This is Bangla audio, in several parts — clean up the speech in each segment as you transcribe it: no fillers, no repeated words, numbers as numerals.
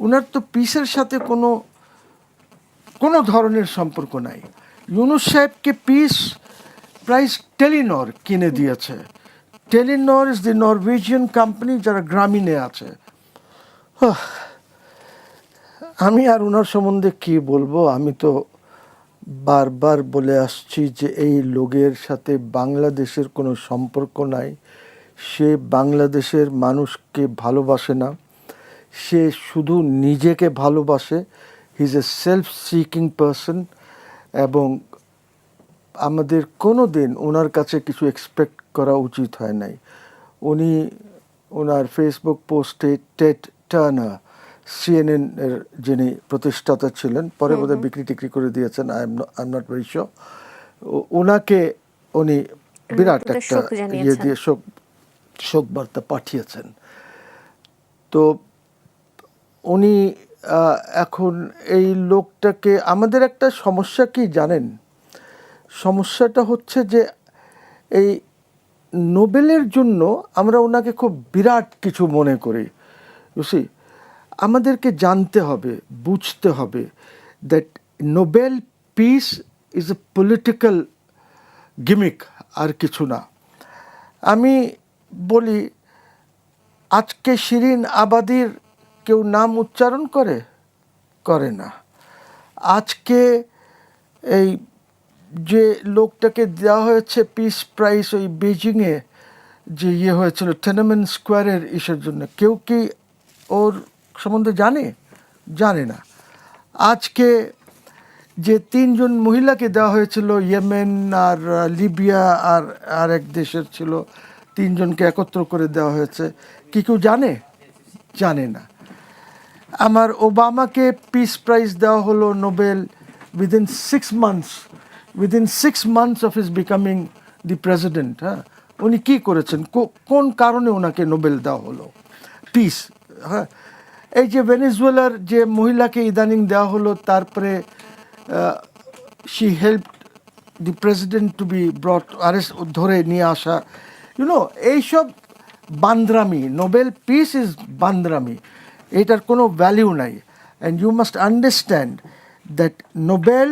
ওনার তো পিসের সাথে কোনো ধরনের সম্পর্ক নাই। ইউনূস সাহেবকে পিস প্রাইস টেলিনর কিনে দিয়েছে। Telenor is the Norwegian company যারা গ্রামীণে আছে। আমি আর ওনার সম্বন্ধে কি বলবো? আমি তো বারবার বলে আসছি যে এই লোকের সাথে বাংলাদেশের কোনো সম্পর্ক নাই। সে বাংলাদেশের মানুষকে ভালোবাসে না, সে শুধু নিজেকে ভালোবাসে। He is a self seeking person এবং আমাদের কোনো দিন ওনার কাছে কিছু এক্সপেক্ট করা উচিত হয় নাই। উনি ওনার ফেসবুক পোস্টে টেড টার্নার, CNN এর যিনি প্রতিষ্ঠাতা ছিলেন, পরে বোধহয় বিক্রি টিক্রি করে দিয়েছেন, I am not very sure, ওনাকে উনি বিরাট একটা ইয়ে দিয়ে শোক বার্তা পাঠিয়েছেন। তো উনি এখন এই লোকটাকে, আমাদের একটা সমস্যা কি জানেন? সমস্যাটা হচ্ছে যে এই নোবেলের জন্য আমরা ওনাকে খুব বিরাট কিছু মনে করি। বুঝছি, আমাদেরকে জানতে হবে, বুঝতে হবে that Nobel peace is a political gimmick, আর কিছু না। আমি বলি, আজকে শিরিন আবাদির কেউ নাম উচ্চারণ করে না। আজকে এই যে লোকটাকে দেওয়া হয়েছে পিস প্রাইজ ওই বেজিংয়ে যে ইয়ে হয়েছিল টিয়ানানমেন স্কোয়ারের ইসের জন্য, কেউ কি ওর সম্বন্ধে জানে না। আজকে যে 3 জন মহিলাকে দেওয়া হয়েছিল, ইয়েমেন আর লিবিয়া আর এক দেশের ছিল, 3 জনকে একত্র করে দেওয়া হয়েছে, কি কেউ জানে না। আমার ওবামাকে পিস প্রাইজ দেওয়া হলো Nobel within 6 months of his becoming the president। হ্যাঁ, উনি কী করেছেন, কোন কারণে ওনাকে নোবেল দেওয়া হলো পিস? হ্যাঁ, এই যে ভেনেজুয়েলার যে মহিলাকে ইদানিং দেওয়া হলো, তারপরে she help the president to be brought, arrest, ধরে নিয়ে আসা, এইসব বান্দ্রামি। নোবেল পিস ইজ বান্দ্রামি, এটার কোনো ভ্যালিউ নাই। And you must understand that Nobel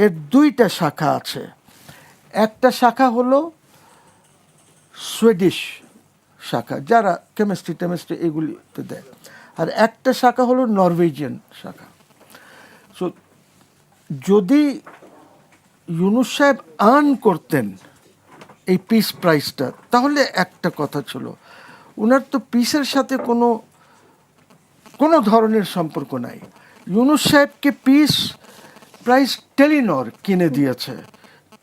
এর 2টা শাখা আছে। একটা শাখা হলো সুইডিশ শাখা, যারা কেমিস্ট্রি এগুলিতে দেয়, আর একটা শাখা হলো নরওয়েজিয়ান শাখা। সো যদি ইউনূস সাহেব আর্ন করতেন এই পিস প্রাইজটা, তাহলে একটা কথা ছিল। ওনার তো পিসের সাথে কোনো ধরনের সম্পর্ক নাই। ইউনূস সাহেবকে পিস প্রাইজ টেলিনর কিনে দিয়েছে।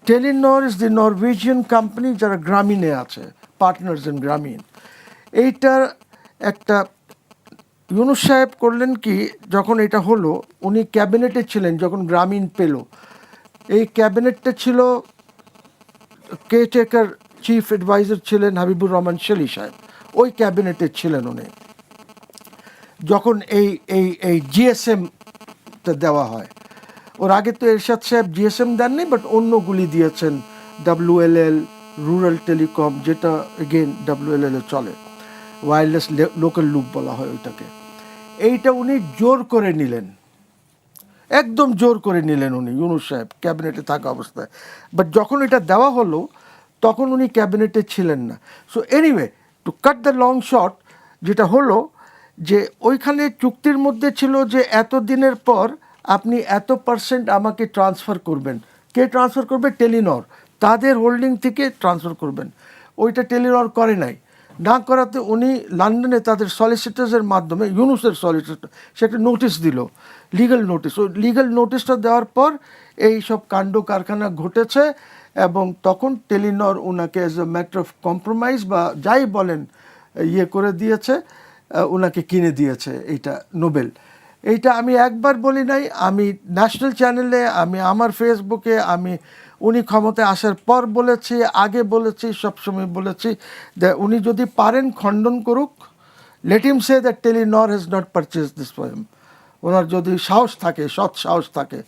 Telenor is the Norwegian company যারা গ্রামীণে আছে, পার্টনার্স ইন গ্রামীণ। এইটার একটা ইউনূস সাহেব করলেন কি, যখন এটা হলো, উনি ক্যাবিনেটে ছিলেন যখন গ্রামীণ পেল। এই ক্যাবিনেটটা ছিল, কেয়ারটেকার চিফ অ্যাডভাইজার ছিলেন হাবিবুর রহমান শেলী সাহেব, ওই ক্যাবিনেটে ছিলেন উনি যখন এই জিএসএমটা দেওয়া হয়। ওর আগে তো এরশাদ সাহেব জিএসএম দেননি, বাট অন্যগুলি দিয়েছেন, WLL, রুরাল টেলিকম, যেটা এগেন WLL চলে, ওয়্যারলেস লোকাল লুপ বলা হয় ওইটাকে। এইটা উনি জোর করে নিলেন, একদম জোর করে নিলেন উনি, ইউনূস সাহেব ক্যাবিনেটে থাকা অবস্থায়। বাট যখন এটা দেওয়া হলো, তখন উনি ক্যাবিনেটে ছিলেন না। So anyway, two cut the long short, যেটা হলো যে ওইখানে চুক্তির মধ্যে ছিল যে এত দিনের পর আপনি এত% আমাকে ট্রান্সফার করবেন। কে ট্রান্সফার করবে? টেলিনর, তাদের হোল্ডিং থেকে ট্রান্সফার করবেন। ওইটা টেলিনর করে নাই। না করাতে উনি লন্ডনে তাদের সলিসিটার্সের মাধ্যমে, ইউনূসের সলিসিটার, সে একটা নোটিশ দিল, লিগ্যাল নোটিশ। ওই লিগ্যাল নোটিশটা দেওয়ার পর এই সব কাণ্ড কারখানা ঘটেছে, এবং তখন টেলিনর ওনাকে as a matter of compromise বা যাই বলেন ইয়ে করে দিয়েছে, ওনাকে কিনে দিয়েছে এইটা নোবেল। এইটা আমি একবার বলি নাই, আমি ন্যাশনাল চ্যানেলে, আমি আমার ফেসবুকে, আমি উনি ক্ষমতায় আসার পর বলেছি, আগে বলেছি, সবসময় বলেছি যে উনি যদি পারেন খণ্ডন করুক, let him say that Telenor has not purchase this for him. ওনার যদি সাহস থাকে, সৎ সাহস থাকে।